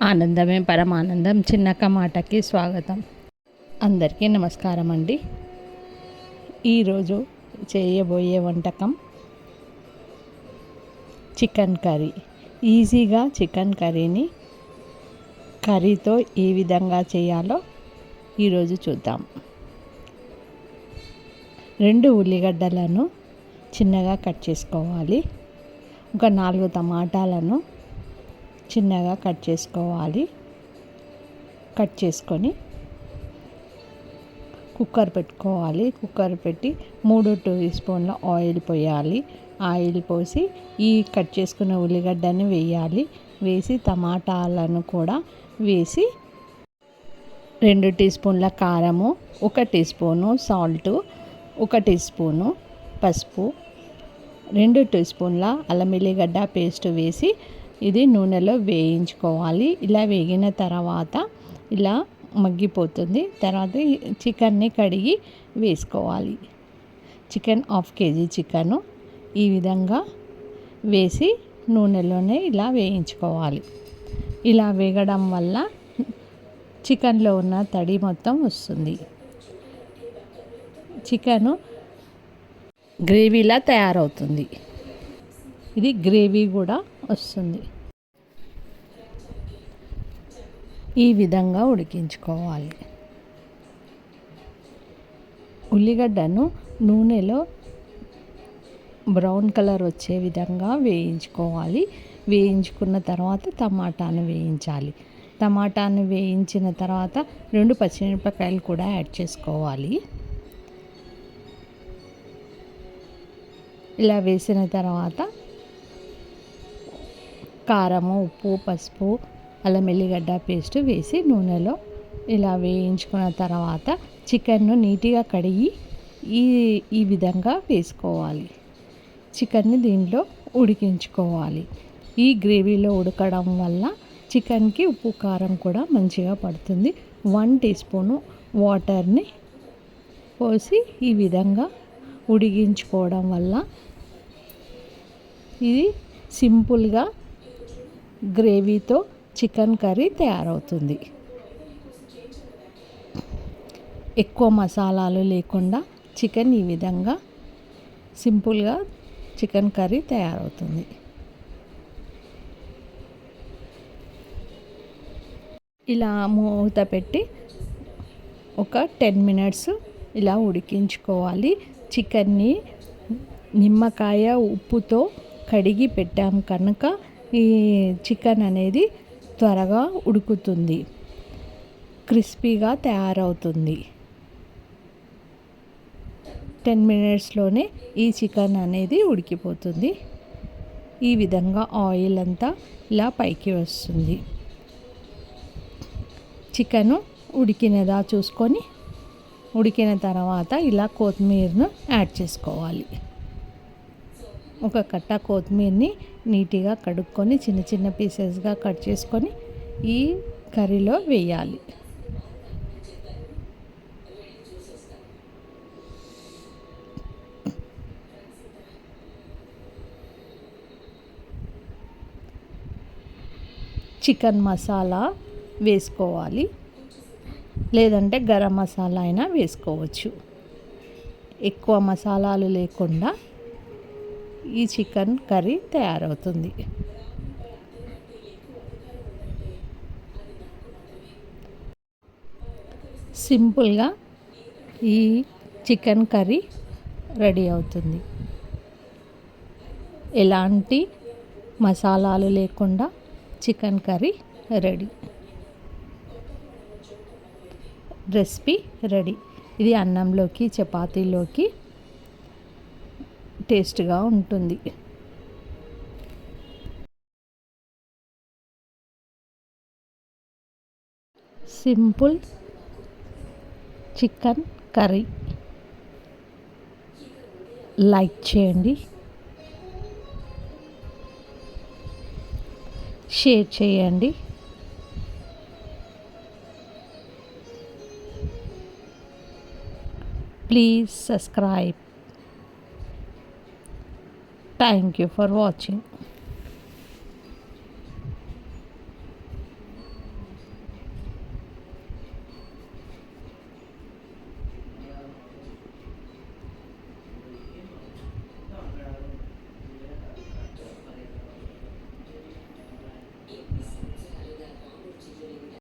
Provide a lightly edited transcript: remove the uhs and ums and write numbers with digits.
ఆనందమే పరమానందం. చిన్నక్క మాటకి స్వాగతం. అందరికీ నమస్కారం అండి. ఈరోజు చేయబోయే వంటకం చికెన్ కర్రీ. ఈజీగా చికెన్ కర్రీతో ఏ విధంగా చేయాలో ఈరోజు చూద్దాం. 2 ఉల్లిగడ్డలను చిన్నగా కట్ చేసుకోవాలి. ఒక 4 టమాటాలను చిన్నగా కట్ చేసుకోవాలి. కట్ చేసుకొని కుక్కర్ పెట్టుకోవాలి. కుక్కర్ పెట్టి 3 టేబుల్ స్పూన్ల ఆయిల్ పోయాలి. ఆయిల్ పోసి ఈ కట్ చేసుకున్న ఉల్లిగడ్డని వేయాలి. వేసి టమాటాలను కూడా వేసి 2 టీ స్పూన్ల కారము, 1 teaspoon salt, 1 teaspoon పసుపు, 2 టీ స్పూన్ల అల్లం వెల్లిగడ్డ పేస్ట్ వేసి ఇది నూనెలో వేయించుకోవాలి. ఇలా వేగిన తర్వాత ఇలా మగ్గిపోతుంది. తర్వాత చికెన్ని కడిగి వేసుకోవాలి. చికెన్ 1/2 కేజీ చికెను ఈ విధంగా వేసి నూనెలోనే ఇలా వేయించుకోవాలి. ఇలా వేగడం వల్ల చికెన్లో ఉన్న తడి మొత్తం వస్తుంది. చికెను గ్రేవీలా తయారవుతుంది. ఇది గ్రేవీ కూడా వస్తుంది. ఈ విధంగా ఉడికించుకోవాలి. ఉల్లిగడ్డను నూనెలో బ్రౌన్ కలర్ వచ్చే విధంగా వేయించుకోవాలి. వేయించుకున్న తర్వాత టమాటాను వేయించాలి. టమాటాను వేయించిన తర్వాత 2 పచ్చిమిరపకాయలు కూడా యాడ్ చేసుకోవాలి. ఇలా వేసిన తర్వాత కారము, ఉప్పు, పసుపు, అల్లం వెల్లిగడ్డ పేస్ట్ వేసి నూనెలో ఇలా వేయించుకున్న తర్వాత చికెన్ను నీట్గా కడిగి ఈ విధంగా వేసుకోవాలి. చికెన్ని దీంట్లో ఉడికించుకోవాలి. ఈ గ్రేవీలో ఉడకడం వల్ల చికెన్కి ఉప్పు కారం కూడా మంచిగా పడుతుంది. 1 టీ స్పూను వాటర్ని పోసి ఈ విధంగా ఉడికించుకోవడం వల్ల ఇది సింపుల్గా గ్రేవీతో చికెన్ కర్రీ తయారవుతుంది. ఎక్కువ మసాలాలు లేకుండా చికెన్ ఈ విధంగా సింపుల్గా చికెన్ కర్రీ తయారవుతుంది. ఇలా మూత పెట్టి ఒక 10 మినిట్స్ ఇలా ఉడికించుకోవాలి. చికెన్ని నిమ్మకాయ ఉప్పుతో కడిగి పెట్టాం కనుక ఈ చికెన్ అనేది త్వరగా ఉడుకుతుంది, క్రిస్పీగా తయారవుతుంది. 10 మినిట్స్లోనే ఈ చికెన్ అనేది ఉడికిపోతుంది. ఈ విధంగా ఆయిల్ అంతా ఇలా పైకి వస్తుంది. చికెను ఉడికినదా చూసుకొని ఉడికిన తర్వాత ఇలా కొత్తిమీరను యాడ్ చేసుకోవాలి. ఒక కట్ట కొత్తిమీరని నీట్గా కడుక్కొని చిన్న చిన్న పీసెస్గా కట్ చేసుకొని ఈ కర్రీలో వేయాలి. చికెన్ మసాలా వేసుకోవాలి, లేదంటే గరం మసాలా అయినా వేసుకోవచ్చు. ఎక్కువ మసాలాలు లేకుండా ఈ చికెన్ కర్రీ తయారవుతుంది. సింపుల్గా ఈ చికెన్ కర్రీ రెడీ అవుతుంది. ఎలాంటి మసాలాలు లేకుండా chicken curry ready. Recipe ready. ఇది అన్నంలోకి చపాతీలోకి టేస్ట్గా ఉంటుంది. Simple chicken curry. లైక్ చేయండి, షేర్ చేయండి. Please subscribe. Thank you for watching.